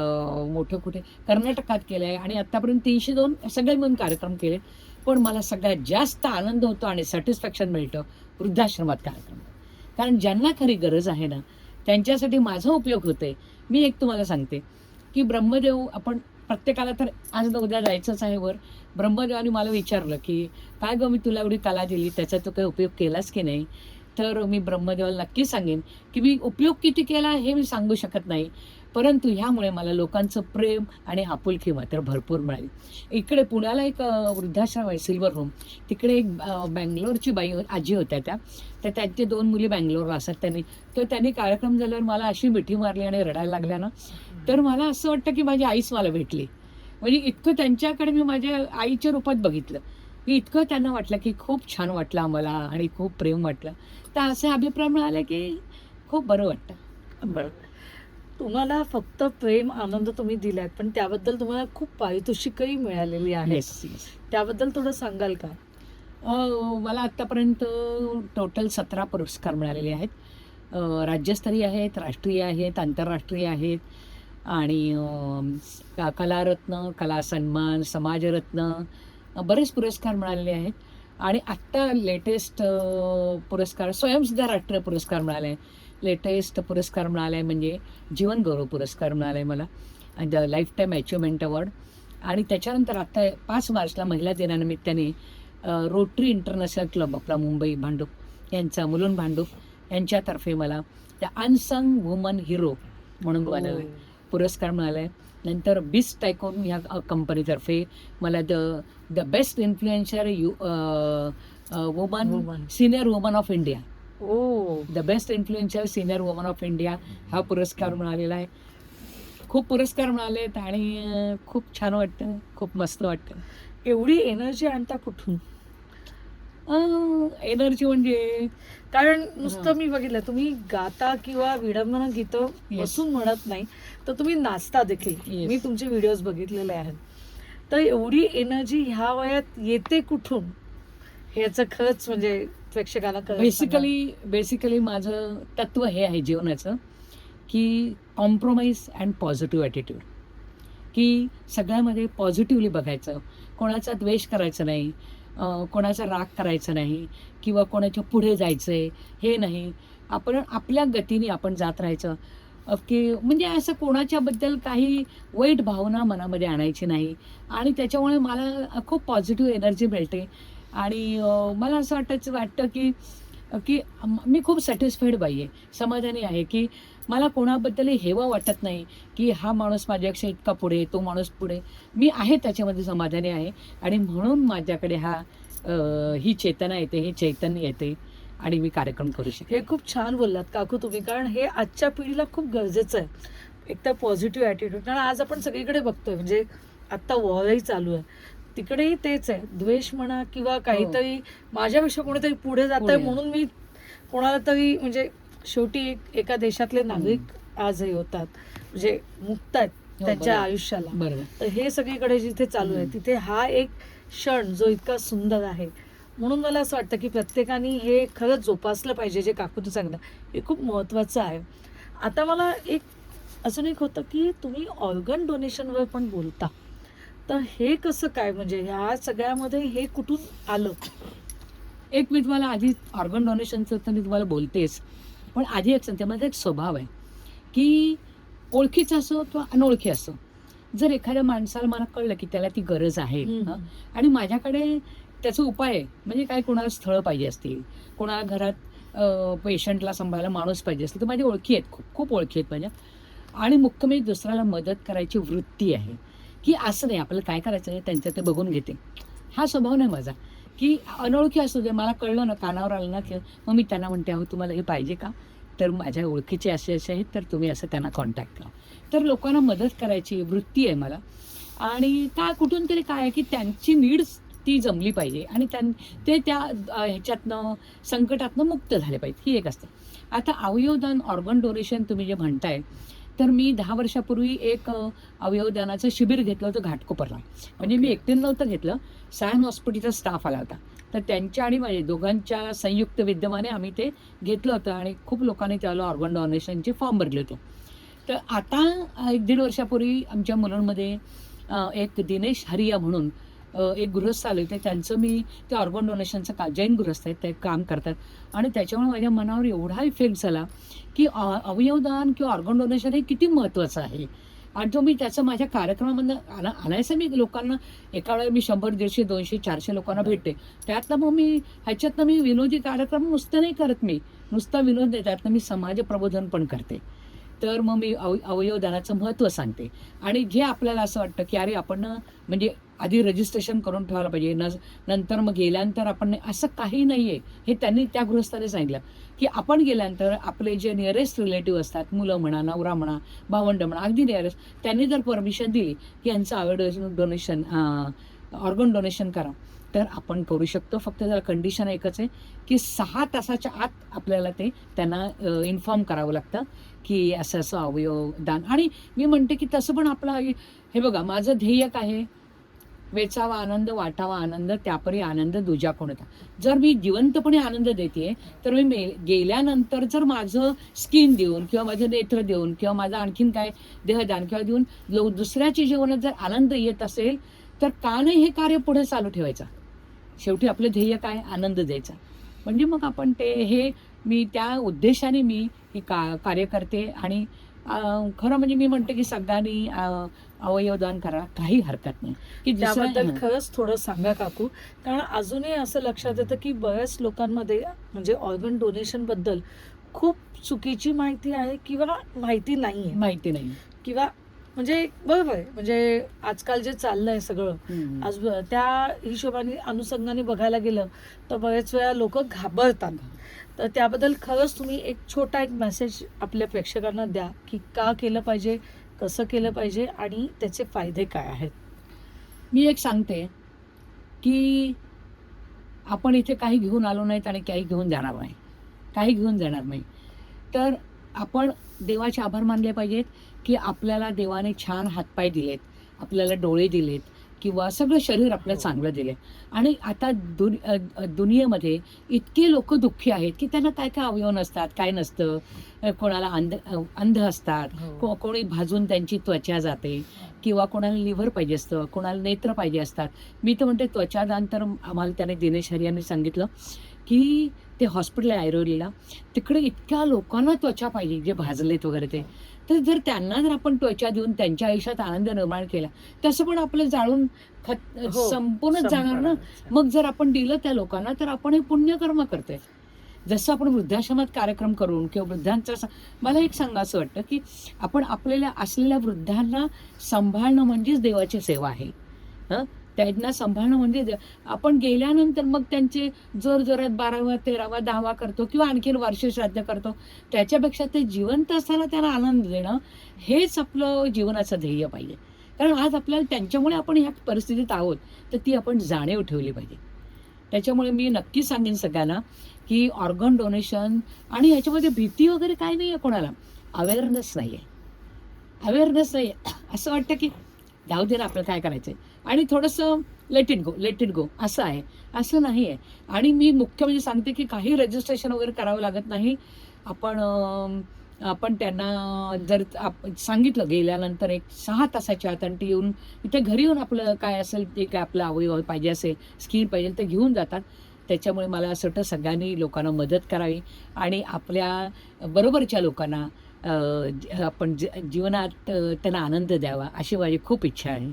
मोठे कुठे कर्नाटकात केलं आहे, आणि आत्तापर्यंत 302 सगळे मिळून कार्यक्रम केले. पण मला सगळ्यात जास्त आनंद होतो आणि सॅटिस्फॅक्शन मिळतं वृद्धाश्रमात कार्यक्रम. कारण ज्यांना खरी गरज आहे ना, त्यांच्यासाठी माझा उपयोग होतोय. मी एक तुम्हाला सांगते की ब्रह्मदेव, आपण प्रत्येकाला तर आज उद्या जायचंच आहे वर. ब्रह्मदेवाने मला विचारलं की काय गं, मी तुला एवढी कला दिली, त्याचा तू काही उपयोग केलास की नाही? तर मी ब्रह्मदेवाला नक्की सांगेन की मी उपयोग किती केला हे मी सांगू शकत नाही, परंतु ह्यामुळे मला लोकांचं प्रेम आणि आपुलकी मात्र भरपूर मिळाली. इकडे पुण्याला एक वृद्धाश्रम आहे सिल्वर रूम, तिकडे एक बँगलोरची बाई आजी होत्या त्या, तर त्यांचे 2 मुली बँगलोरला असतात. त्यांनी कार्यक्रम झाल्यावर मला अशी मिठी मारली आणि रडायला लागल्या ना, तर मला असं वाटतं की माझी आईच मला भेटली. म्हणजे इतकं त्यांच्याकडे मी माझ्या आईच्या रूपात बघितलं, की इतकं त्यांना वाटलं की खूप छान वाटलं आम्हाला आणि खूप प्रेम वाटलं. तर असे अभिप्राय मिळाले की खूप बरं वाटतं. बरं. तुम्हाला फक्त प्रेम, आनंद तुम्ही दिलात, पण त्याबद्दल तुम्हाला खूप पारितोषिकही मिळालेली आहे. Yes yes. त्याबद्दल थोडं सांगाल का? मला आत्तापर्यंत टोटल 17 पुरस्कार मिळालेले आहेत. राज्यस्तरीय आहेत, राष्ट्रीय आहेत, आंतरराष्ट्रीय आहेत आणि कलारत्न, कला सन्मान, समाजरत्न बरेच पुरस्कार मिळालेले आहेत. आणि आत्ता लेटेस्ट पुरस्कार स्वयंसिद्धा राष्ट्रीय पुरस्कार मिळाला आहे. लेटेस्ट पुरस्कार मिळाला आहे म्हणजे जीवन गौरव पुरस्कार मिळाला आहे मला, the life time achievement award. आणि त्याच्यानंतर आत्ता 5 मार्चला महिला दिनानिमित्ताने रोटरी इंटरनॅशनल क्लब आपला मुंबई भांडूप यांचा, मुलुंड भांडूप यांच्यातर्फे मला त्या अनसंग वुमन हिरो म्हणून मला पुरस्कार मिळाला आहे. नंतर बिस्ट टायकॉन ह्या कंपनीतर्फे मला the best influencer woman senior woman of India, the best influencer senior woman of India हा पुरस्कार मिळालेला आहे. खूप पुरस्कार मिळाले आहेत आणि खूप छान वाटतं, खूप मस्त वाटतं. एवढी एनर्जी आणता कुठून? एनर्जी म्हणजे कारण नुसतं मी बघितलं तुम्ही गाता किंवा विडंबना गीतं बसून म्हणत नाही, तर तुम्ही नाचता देखील. Yes. मी तुमचे व्हिडिओज बघितलेले आहेत. तर एवढी एनर्जी ह्या वयात येते कुठून, ह्याचं खरंच म्हणजे प्रेक्षकाला बेसिकली माझं तत्व हे आहे जीवनाचं की कॉम्प्रोमाइज अँड पॉझिटिव्ह ॲटिट्यूड, की सगळ्यामध्ये पॉझिटिव्हली बघायचं, कोणाचा द्वेष करायचा नाही, कोणाचा राग करायचा नाही किंवा कोणाच्या पुढे जायचं आहे हे नाही. आपण आपल्या गतीने आपण जात राहायचं, की म्हणजे असं कोणाच्याबद्दल काही वाईट भावना मनामध्ये आणायची नाही. आणि त्याच्यामुळे मला खूप पॉझिटिव्ह एनर्जी मिळते. आणि मला असं वाटतं की की मी खूप सॅटिस्फाईड बाई आहे, समाधानी आहे, की मला कोणाबद्दलही हेवा वाटत नाही की हा माणूस माझ्यापेक्षा इतका पुढे, तो माणूस पुढे. मी आहे त्याच्यामध्ये समाधानी आहे आणि म्हणून माझ्याकडे ही चेतना येते, हे चैतन्य येते आणि मी कार्यक्रम करू शकते. हे खूप छान बोललात काकू तुम्ही, कारण हे आजच्या पिढीला खूप गरजेचं आहे. एक तर पॉझिटिव्ह ॲटिट्यूड, कारण आज आपण सगळीकडे बघतोय, म्हणजे आत्ता वॉरही चालू आहे, तिकडेही तेच आहे. द्वेष म्हणा किंवा काहीतरी माझ्यापेक्षा कोणीतरी पुढे जात आहे म्हणून मी कोणाला तरी, म्हणजे शेवटी एका देशातले नागरिक आजही होतात, म्हणजे मुक्त आहेत त्यांच्या आयुष्याला. बरोबर. तर हे सगळीकडे जिथे चालू आहे तिथे हा एक क्षण जो इतका सुंदर आहे, म्हणून मला असं वाटतं की प्रत्येकाने हे खरंच जोपासलं पाहिजे. जे काकूने सांगितलं हे खूप महत्त्वाचं आहे. आता मला अजून एक होतं की तुम्ही ऑर्गन डोनेशनवर पण बोलता, तर हे कसं काय, म्हणजे ह्या सगळ्यामध्ये हे कुठून आलं? एक मी तुम्हाला आधी ऑर्गन डोनेशनचं तर मी तुम्हाला बोलतेच, पण आधी एक सांगते, माझा एक स्वभाव आहे की ओळखीचा असो किंवा अनोळखी असो, जर एखाद्या माणसाला मला कळलं की त्याला ती गरज आहे आणि माझ्याकडे त्याचा उपाय आहे, म्हणजे काय, कोणाला स्थळं पाहिजे असतील, कोणाला घरात पेशंटला सांभाळायला माणूस पाहिजे असेल, तर माझी ओळखी आहेत, खूप ओळखी आहेत माझ्या. आणि मुख्य म्हणजे दुसऱ्याला मदत करायची वृत्ती आहे, की असं नाही आपल्याला काय करायचं आहे त्यांचं ते बघून घेते. हा स्वभाव नाही माझा, की अनोळखी असू दे, मला कळलं ना, कानावर आलं ना, की मग मी त्यांना म्हणते, अहो तुम्हाला हे पाहिजे का, तर माझ्या ओळखीचे असे आहेत, तर तुम्ही असं त्यांना कॉन्टॅक्ट करा. तर लोकांना मदत करायची वृत्ती आहे मला. आणि कुठून तरी काय आहे की त्यांची नीड्स ती जमली पाहिजे आणि ते त्या ह्याच्यातनं संकटातनं मुक्त झाले पाहिजे, ही एक असते. आता अवयवदान ऑर्गन डोनेशन तुम्ही जे म्हणताय, तर मी 10 वर्षापूर्वी एक अवयवदानाचं शिबिर घेतलं होतं घाटकोपरला. म्हणजे मी एकटीनं नव्हतं घेतलं, सायन हॉस्पिटलचा स्टाफ आला होता, तर त्यांच्या आणि माझ्या दोघांच्या संयुक्त विद्यमाने आम्ही ते घेतलं होतं आणि खूप लोकांनी त्याला ऑर्गन डोनेशनचे फॉर्म भरले होते. तर आता 1-1.5 वर्षापूर्वी आमच्या मुलांमध्ये एक दिनेश हरिया म्हणून एक गृहस्थ आले होते, त्यांचं मी ते ऑर्गन डोनेशनचं जैन गृहस्थ आहेत, ते काम करतात. आणि त्याच्यामुळे माझ्या मनावर एवढा इफेक्ट झाला की अवयवदान किंवा ऑर्गन डोनेशन हे किती महत्त्वाचं आहे. आणि तो मी त्याचं माझ्या कार्यक्रमामधनं आणायचं. मी लोकांना एका वेळेला मी 100, 150, 200, 400 लोकांना भेटते. त्यातनं मग ह्याच्यातनं मी विनोदी कार्यक्रम नुसतं नाही करत, मी नुसता विनोद नाही, त्यातनं मी समाज प्रबोधन पण करते. तर मग मी अवयवदानाचं महत्त्व सांगते. आणि जे आपल्याला असं वाटतं की अरे आपण म्हणजे आधी रजिस्ट्रेशन करून ठेवायला पाहिजे, नंतर मग गेल्यानंतर आपण असं काही नाही आहे. हे त्यांनी त्या गृहस्थाने सांगितलं की आपण गेल्यानंतर आपले जे नियरेस्ट रिलेटिव्ह असतात, मुलं म्हणा, नवरा म्हणा, भावंड म्हणा, अगदी नियरेस्ट, त्यांनी जर परमिशन दिली की यांचं अवयव डोनेशन, ऑर्गन डोनेशन करा, तर आपण करू शकतो. फक्त जरा कंडिशन एकच आहे की 6 तासाच्या आत आपल्याला ते त्यांना इन्फॉर्म करावं लागतं की असं असं अवयव दान. आणि मी म्हणते की तसं पण आपलं हे बघा, माझं ध्येय काय आहे, वेचावा आनंद, वाटावा आनंद, त्यापरी आनंद दुजा कोणता. जर मी जिवंतपणे आनंद देते, तर मी गेल्यानंतर जर माझं स्किन देऊन किंवा माझं नेत्र देऊन किंवा माझं आणखीन काय देहदान किंवा देऊन दुसऱ्याच्या जीवनात जर आनंद येत असेल, तर का नाही हे कार्य पुढे चालू ठेवायचं. शेवटी आपलं ध्येय काय, आनंद द्यायचा. म्हणजे मग आपण ते मी त्या उद्देशाने मी हे कार्य करते. आणि खरं म्हणजे मी म्हणते की सगळ्यांनी अवयवदान करा, काही हरकत नाही. की त्याबद्दल खरंच थोडं सांगा काकू, कारण अजूनही असं लक्षात येतं की बऱ्याच लोकांमध्ये म्हणजे ऑर्गन डोनेशन बद्दल खूप चुकीची माहिती आहे किंवा माहिती नाही किंवा म्हणजे बरोबर आहे. म्हणजे आजकाल जे चाललंय सगळं, आज त्या हिशोबाने अनुषंगाने बघायला गेलं तर बरेच वेळा लोक घाबरतात. तर त्याबद्दल खरंच तुम्ही एक छोटा मेसेज आपल्या प्रेक्षकांना द्या की का केलं पाहिजे, कसं केलं पाहिजे आणि त्याचे फायदे काय आहेत. मी एक सांगते की आपण इथे काही घेऊन आलो नाहीत आणि काही घेऊन जाणार नाही, काही घेऊन जाणार नाही. तर आपण देवाचे आभार मानले पाहिजेत की आपल्याला देवाने छान हातपाय दिलेत, आपल्याला डोळे दिलेत किंवा सगळं शरीर आपल्याला चांगलं दिले. आणि आता दुनियेमध्ये इतके लोक दुःखी आहेत की त्यांना काय काय अवयव नसतात, काय नसतं. कोणाला अंध असतात, कोणी भाजून त्यांची त्वचा जाते, किंवा कोणाला लिव्हर पाहिजे असतं, कोणाला नेत्र पाहिजे असतात. मी तर म्हणते त्वचादान तर आम्हाला त्याने दिनेश हरी यांनी सांगितलं की ते हॉस्पिटल आहे ऐरोलीला, तिकडे इतक्या लोकांना त्वचा पाहिजे जे भाजलेत वगैरे ते. तर जर त्यांना जर आपण त्वचा देऊन त्यांच्या आयुष्यात आनंद निर्माण केला, तसं पण आपलं जाळून संपूर्णच जाणार ना. मग जर आपण दिलं त्या लोकांना तर आपण हे पुण्यकर्म करतोय. जसं आपण वृद्धाश्रमात कार्यक्रम करून किंवा वृद्धांचा, मला एक सांगायचं वाटतं की आपण आपल्याला असलेल्या वृद्धांना सांभाळणं म्हणजेच देवाची सेवा आहे. त्यांना सांभाळणं म्हणजे आपण गेल्यानंतर मग त्यांचे जोरजोरात 12वा 13वा 10वा करतो किंवा आणखीन वर्षश्राद्ध करतो, त्याच्यापेक्षा ते जिवंत असताना त्यांना आनंद देणं हेच आपलं जीवनाचं ध्येय पाहिजे. कारण आज आपल्याला त्यांच्यामुळे आपण ह्या परिस्थितीत आहोत, तर ती आपण जाणीव ठेवली पाहिजे. त्याच्यामुळे मी नक्की सांगेन सगळ्यांना की ऑर्गन डोनेशन, आणि ह्याच्यामध्ये भीती वगैरे काय नाही आहे कोणाला, अवेअरनेस नाही आहे. असं वाटतं की जाऊ दे ना, आपल्याला काय करायचं आहे, आणि थोडंसं लेट इट गो असं आहे. असं नाही आहे. आणि मी मुख्य म्हणजे सांगते की काही रजिस्ट्रेशन वगैरे करावं लागत नाही. आपण त्यांना जर सांगितलं गेल्यानंतर 6 तासाच्या आत, आणि ते येऊन इथे घरी येऊन आपलं काय असेल ते काय आपलं अवयव पाहिजे असेल, स्किन पाहिजे ते घेऊन जातात. त्याच्यामुळे मला असं वाटतं सगळ्यांनी लोकांना मदत करावी आणि आपल्या बरोबरच्या लोकांना आपण जीवनात त्यांना आनंद द्यावा, अशी माझी खूप इच्छा आहे.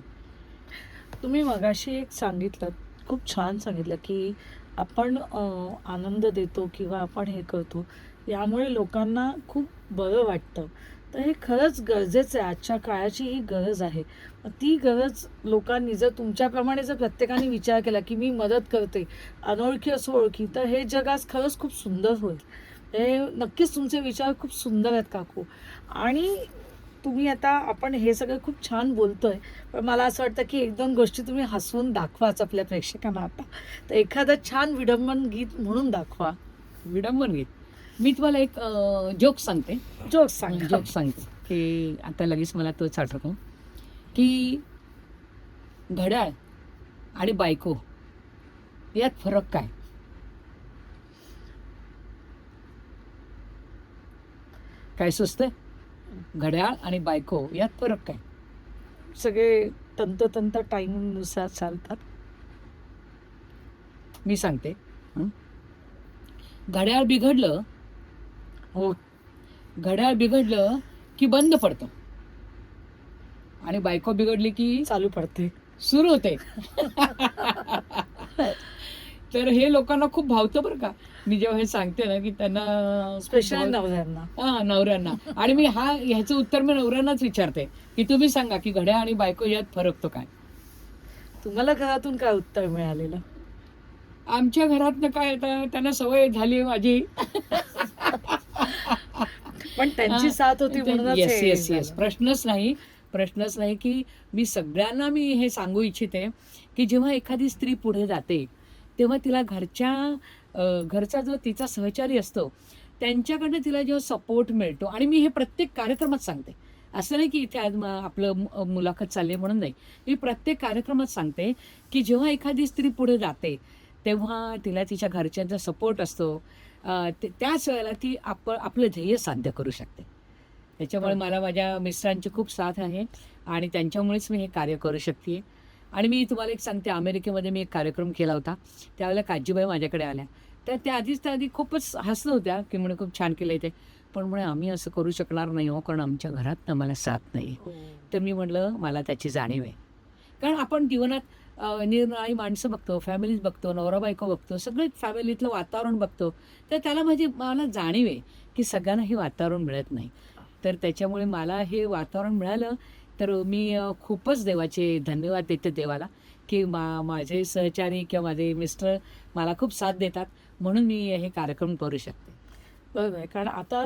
तुम्ही मगाशी एक सांगितलं, खूप छान सांगितलं की आपण आनंद देतो किंवा आपण हे करतो, यामुळे लोकांना खूप बरं वाटतं. तर हे खरंच गरजेचं आहे, आजच्या काळाची ही गरज आहे. ती गरज लोकांनी जर तुमच्याप्रमाणे जर प्रत्येकाने विचार केला की मी मदत करते, अनोळखी असो ओळखी, तर हे जग आज खरंच खूप सुंदर होईल. हे नक्कीच तुमचे विचार खूप सुंदर आहेत काकू. आणि तुम्ही आता आपण हे सगळं खूप छान बोलतोय, पण मला असं वाटतं की 1-2 गोष्टी तुम्ही हसवून दाखवाच आपल्या प्रेक्षकांना आता. तर एखादं छान विडंबन गीत म्हणून दाखवा. विडंबन गीत, मी तुम्हाला एक जोक सांगते. जोक सांगते की आता लगेच मला तोच आठवतो की घड्याळ आणि बायको यात फरक काय. काय सुचतंय? घड्याळ आणि बायको यात फरक काय. सगळे तंतोतंत टाईमनुसार चालतात. मी सांगते. घड्याळ बिघडलं की बंद पडतं, आणि बायको बिघडली की चालू पडते, सुरू होते. तर हे लोकांना खूप भावतं बरं का. मी जेव्हा हे सांगते ना की त्यांना स्पेशल खूप नवऱ्यांना. हा नवऱ्यांना. आणि मी ह्याचं उत्तर मी नवऱ्यांनाच विचारते की तुम्ही सांगा की घड्याळ आणि बायको यात फरक तो काय. तुम्हाला घरातून काय उत्तर मिळालेलं? आमच्या घरातनं काय आता त्यांना सवय झाली माझी. पण त्यांची साथ होती म्हणूनच येस हे येस येस, झालं. प्रश्नच नाही की मी सगळ्यांना मी हे सांगू इच्छिते की जेव्हा एखादी स्त्री पुढे जाते तेव्हा तिला घरचा जो तिचा सहचारी असतो त्यांच्याकडनं तिला जेव्हा सपोर्ट मिळतो. आणि मी हे प्रत्येक कार्यक्रमात सांगते, असं नाही की इथे आज आपलं मुलाखत चालली म्हणून नाही, मी प्रत्येक कार्यक्रमात सांगते की जेव्हा एखादी स्त्री पुढे जाते तेव्हा तिला तिच्या घरच्यांचा सपोर्ट असतो. त्याच वेळेला ती आपलं ध्येय साध्य करू शकते. त्याच्यामुळे मला माझ्या मिस्टरांची खूप साथ आहे आणि त्यांच्यामुळेच मी हे कार्य करू शकते. आणि मी तुम्हाला एक सांगते, अमेरिकेमध्ये मी एक कार्यक्रम केला होता, त्यावेळेला काजीबाई माझ्याकडे आल्या. तर त्या आधी खूपच हसलं होत्या की म्हणे खूप छान केलं ते, पण म्हणे आम्ही असं करू शकणार नाही हो, कारण आमच्या घरात ना मला साथ नाही. तर मी म्हटलं मला त्याची जाणीव आहे. कारण आपण जीवनात निरनिराळी माणसं बघतो, फॅमिलीज बघतो, नवरा बायको बघतो, सगळे फॅमिलीतलं वातावरण बघतो. तर मला जाणीव आहे की सगळ्यांना हे वातावरण मिळत नाही. तर त्याच्यामुळे मला हे वातावरण मिळालं तर मी खूपच देवाचे धन्यवाद देते देवाला की माझे सहचारी किंवा माझे मिस्टर मला खूप साथ देतात, म्हणून मी हे कार्यक्रम करू शकते. बरोबर आहे. कारण आता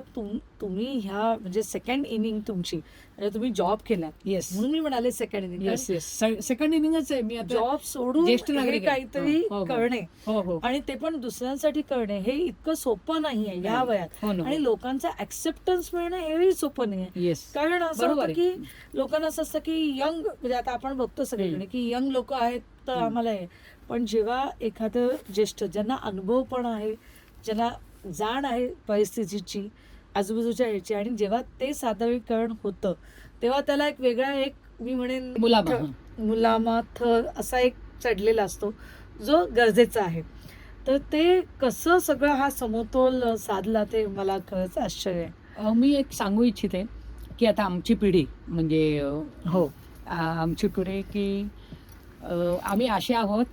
तुम्ही ह्या म्हणजे सेकंड इनिंग तुमची, म्हणजे तुम्ही जॉब केला. येस म्हणून मी म्हणाले second inning. Yes yes, second इनिंगच आहे. मी आता जॉब सोडून ज्येष्ठ हे नागरिक आहे. काहीतरी हो, हो. करणे हो हो आणि ते पण दुसऱ्यांसाठी करणे हे इतकं सोपं नाहीये या वयात. हो ना. आणि लोकांचा ऍक्सेप्टन्स मिळणं हेही सोपं नाहीये. येस कारण असं बरोबर होतं की लोकांना असं असतं की यंग, म्हणजे आता आपण बघतो सगळीकडे की यंग लोक आहेत तर आम्हाला हे. पण जेव्हा एखादं ज्येष्ठ, ज्यांना अनुभव पण आहे, ज्यांना जाण आहे परिस्थितीची, आजूबाजूच्या ह्याची, आणि जेव्हा ते सादरीकरण होतं तेव्हा त्याला एक वेगळा, एक मी म्हणेन मुलामा थर असा एक चढलेला असतो जो गरजेचा आहे. तर ते कसं सगळं हा समतोल साधला ते मला खरंच आश्चर्य आहे. मी एक सांगू इच्छिते की आता आमची पिढी म्हणजे हो, आमची पिढी की आम्ही असे आहोत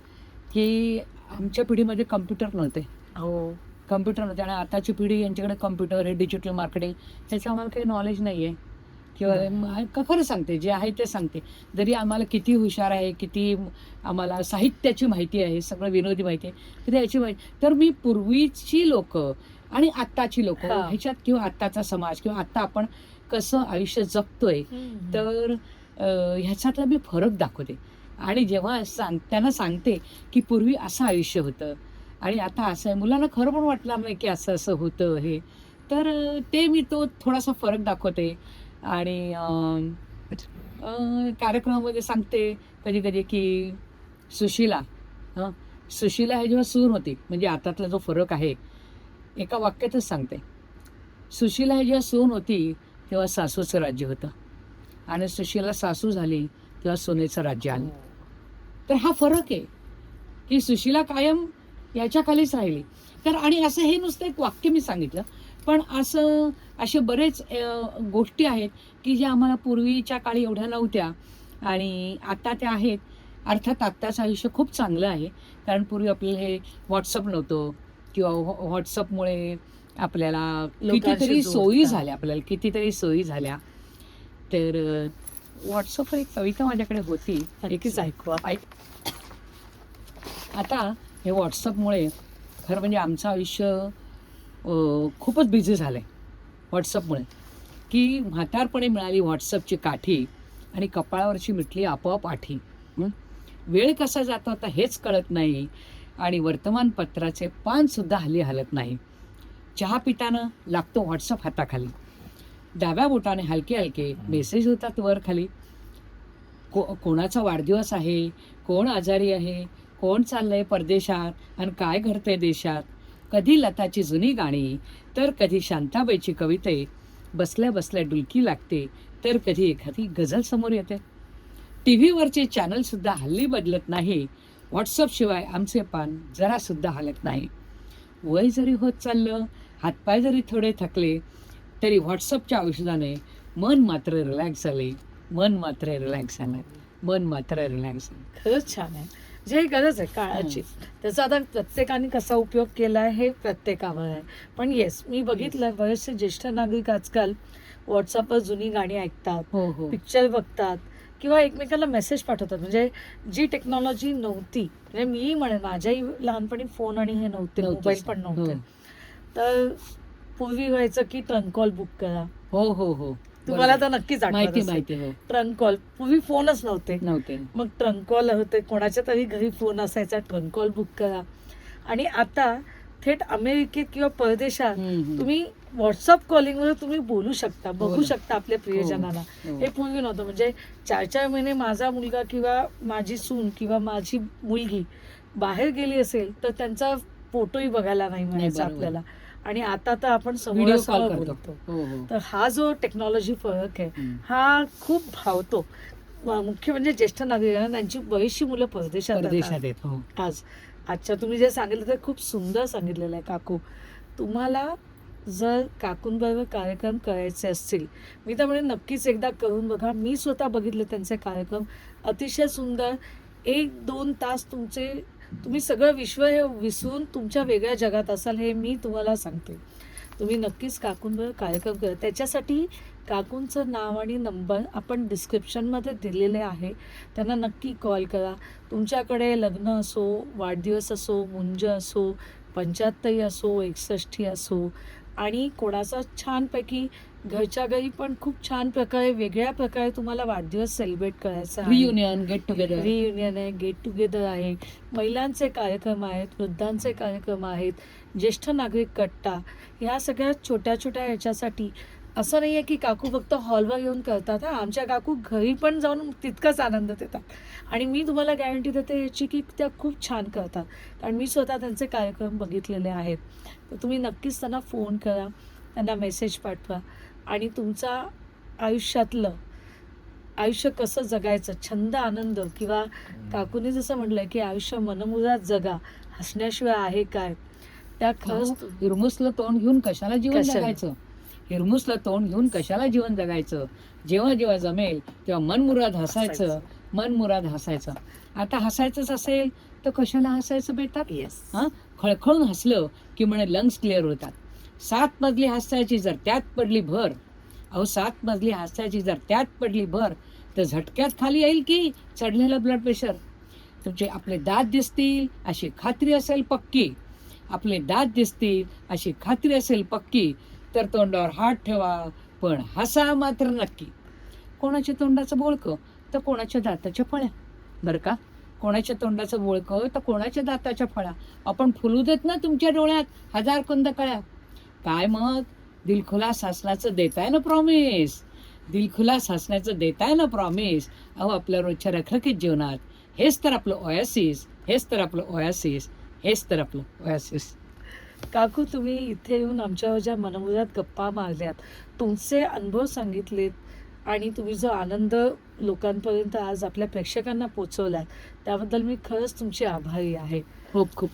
की आमच्या पिढीमध्ये कम्प्युटर नव्हते. हो, कम्प्युटर नव्हते आणि आताची पिढी यांच्याकडे कम्प्युटर, हे डिजिटल मार्केटिंग, त्याचं आम्हाला काही नॉलेज नाही आहे. किंवा खरं सांगते, जे आहे ते सांगते. जरी आम्हाला किती हुशार आहे, किती आम्हाला साहित्याची माहिती आहे, सगळं विनोदी माहिती आहे, तरी याची माहिती. तर मी पूर्वीची लोकं आणि आत्ताची लोकं हा. ह्याच्यात, किंवा आत्ताचा समाज, किंवा आत्ता आपण कसं आयुष्य जगतोय, तर ह्याच्यातला मी फरक दाखवते. आणि जेव्हा त्यांना सांगते की पूर्वी असं आयुष्य होतं आणि आता असं आहे, मुलांना खरं पण वाटणार नाही की असं असं होतं हे. तर ते मी तो थोडासा फरक दाखवते. आणि कार्यक्रमामध्ये सांगते कधी कधी की सुशीला सुशीला हे जेव्हा सून होती, म्हणजे आतातला जो फरक आहे एका वाक्यातच सांगते. सुशीला हे जेव्हा सून होती तेव्हा सासूचं राज्य होतं, आणि सुशीला सासू झाली तेव्हा सोनेचं राज्य आलं. तर हा फरक आहे की सुशीला कायम याच्या खालीच राहिली. तर आणि असं हे नुसतं एक वाक्य मी सांगितलं, पण असे बरेच गोष्टी आहेत की ज्या आम्हाला पूर्वीच्या काळी एवढ्या नव्हत्या आणि आता त्या आहेत. अर्थात आत्ताचं आयुष्य खूप चांगलं आहे, कारण पूर्वी आपल्याला हे व्हॉट्सअप नव्हतं, किंवा व्हॉट्सअपमुळे आपल्याला कितीतरी सोयी झाल्या, तर व्हॉट्सअपवर एक कविता माझ्याकडे होती, नक्कीच ऐकवा. आता हे व्हॉट्सअपमुळे खरं म्हणजे आमचं आयुष्य खूपच बिझी झालं आहे व्हॉट्सअपमुळे. की म्हातारपणे मिळाली व्हॉट्सअपची काठी आणि कपाळावरची मिटली आपोआप आठी. वेळ कसा जातो आता हेच कळत नाही, आणि वर्तमानपत्राचे पानसुद्धा हल्ली हलत नाही. चहा पिताना लागतो व्हॉट्सअप हाताखाली, डाव्या बोटाने हलके हलके मेसेज होतात वर खाली. कोणाचा वाढदिवस आहे, कोण आजारी आहे, कोण चाललंय परदेशात आणि काय घडतंय देशात. कधी लताची जुनी गाणी, तर कधी शांताबाईची कविते. बसल्या बसल्या डुलकी लागते, तर कधी एखादी गझल समोर येते. टीव्हीवरचे चॅनलसुद्धा हल्ली बदलत नाही, व्हॉट्सअपशिवाय आमचे पान जरासुद्धा हलत नाही. वय जरी होत चाललं, हातपाय जरी थोडे थकले, तरी व्हॉट्सअपच्या औषधाने मन मात्र रिलॅक्स झाले. खरंच छान आहे. जे ही गरज आहे काळाची. त्याचा आता प्रत्येकाने कसा उपयोग केला आहे हे प्रत्येकावर आहे. पण येस, मी बघितलं बरेचसे ज्येष्ठ नागरिक आजकाल व्हॉट्सअपवर जुनी गाणी ऐकतात, हो हो पिक्चर बघतात किंवा एकमेकाला मेसेज पाठवतात. म्हणजे जी टेक्नॉलॉजी नव्हती, म्हणजे मी म्हणेन माझ्याही लहानपणी फोन आणि हे नव्हते, मोबाईल पण नव्हते. तर पूर्वी व्हायचं की ट्रंक कॉल बुक करा. हो हो हो तुम्हाला तर नक्कीच माहिती आठवत माहिती हो ट्रंक कॉल. पूर्वी फोनच नव्हते, नव्हते. मग ट्रंक कॉल होते, कोणाच्या तरी घरी फोन असायचा, ट्रंक कॉल बुक करा. आणि आता थेट अमेरिकेत किंवा परदेशात तुम्ही व्हॉट्सअप कॉलिंगवर तुम्ही बोलू शकता, बघू ना. शकता आपल्या प्रियजनांना. हो. हे पूर्वी नव्हतं. म्हणजे 4-4 महिने माझा मुलगा किंवा माझी सून किंवा माझी मुलगी बाहेर गेली असेल तर त्यांचा फोटोही बघायला नाही मिळायचा बरोबर. आपल्याला. आणि आता तर आपण व्हिडिओ समोरासमोर कॉल बोलतो. करतो. हो हो तर हा जो टेक्नॉलॉजी फरक आहे हम्म. हा खूप भावतो. मुख्य म्हणजे ज्येष्ठ नागरिकांना, त्यांची बरीचशी मुलं परदेशात परदेशात राहतात. आहेत. हो आजच्या तुम्ही जे सांगितलं ते खूप सुंदर सांगितलेलं आहे काकू. तुम्हाला जर काकूंबरोबर कार्यक्रम करायचे असतील, मी तर म्हणेन नक्कीच एकदा करून बघा. मी स्वतः बघितले त्यांचे कार्यक्रम, अतिशय सुंदर. 1-2 तास तुम्ही सगळं विश्व हे विसरून तुमच्या वेगळ्या जगात असाल, हे मी तुम्हाला सांगते. तुम्ही नक्कीच काकूंबरोबर कार्यक्रम करा. त्याच्यासाठी काकूंचं नाव आणि नंबर आपण डिस्क्रिप्शनमध्ये दिलेले आहे. त्यांना नक्की कॉल करा. तुमच्याकडे लग्न असो, वाढदिवस असो, मुंज असो, 75 असो, 61 असो, आणि कोणाचा छानपैकी घरच्या घरी पण खूप छान प्रकारे, वेगळ्या प्रकारे तुम्हाला वाढदिवस सेलिब्रेट करायचा आहे. रियुनियन गेट टुगेदर रियुनियन आहे, गेट टुगेदर आहे, महिलांचे कार्यक्रम आहेत, वृद्धांचे कार्यक्रम आहेत, ज्येष्ठ नागरिक कट्टा, ह्या सगळ्या छोट्या छोट्या ह्याच्यासाठी असं नाही आहे की काकू फक्त हॉलवर येऊन करतात. आमच्या काकू घरी पण जाऊन तितकाच आनंद देतात. आणि मी तुम्हाला गॅरंटी देते याची की त्या खूप छान करतात, कारण मी स्वतः त्यांचे कार्यक्रम बघितलेले आहेत. तर तुम्ही नक्कीच त्यांना फोन करा, त्यांना मेसेज पाठवा, आणि तुमचा आयुष्य कसं जगायचं, छंद, आनंद, किंवा काकूने जसं म्हटलंय की आयुष्य मनमुराद जगा, हसण्याशिवाय आहे काय, त्या खरंच हिरमुसलं तोंड घेऊन कशाला जीवन कशाला? जगायचं. हिरमुसलं तोंड घेऊन कशाला जीवन जगायचं. जेव्हा जेव्हा जमेल तेव्हा मनमुराद हसायचं, मनमुराद हसायचं. आता हसायचंच असेल तर कशाला हसायचं बेटा. येस. खळखळून हसलं की म्हणे लंग्स क्लिअर होतात. 7 मजली हास्याची जर त्यात पडली भर, 7 मजली हास्याची जर त्यात पडली भर, तर झटक्यात खाली येईल की चढलेलं ब्लड प्रेशर. तुमचे आपले दात दिसतील अशी खात्री असेल पक्की, आपले दात दिसतील अशी खात्री असेल पक्की, तर तोंडावर हात ठेवा पण हसा मात्र नक्की. कोणाच्या तोंडाचं बोळकं तर कोणाच्या दाताच्या फळ्या, बरं का. कोणाच्या तोंडाचं बोळकं तर कोणाच्या दाताच्या फळ्या. आपण फुलू देत ना तुमच्या डोळ्यात 1000 कुंद कळ्या. काय मग दिलखुलास हसण्याचं देताय ना प्रॉमिस, दिलखुलास हसण्याचं देताय ना प्रॉमिस. अहो आपल्या रोजच्या रखरखीत जीवनात हेच तर आपलं ओयासिस, हेच तर आपलं ओयासिस, हेच तर आपलं ओयासिस. काकू, तुम्ही इथे येऊन आमच्यावर ज्या मनमुराद गप्पा मारल्यात, तुमचे अनुभव सांगितलेत, आणि तुम्ही जो आनंद लोकांपर्यंत आज आपल्या प्रेक्षकांना पोचवलात, त्याबद्दल मी खरंच तुमची आभारी आहे. खूप खूप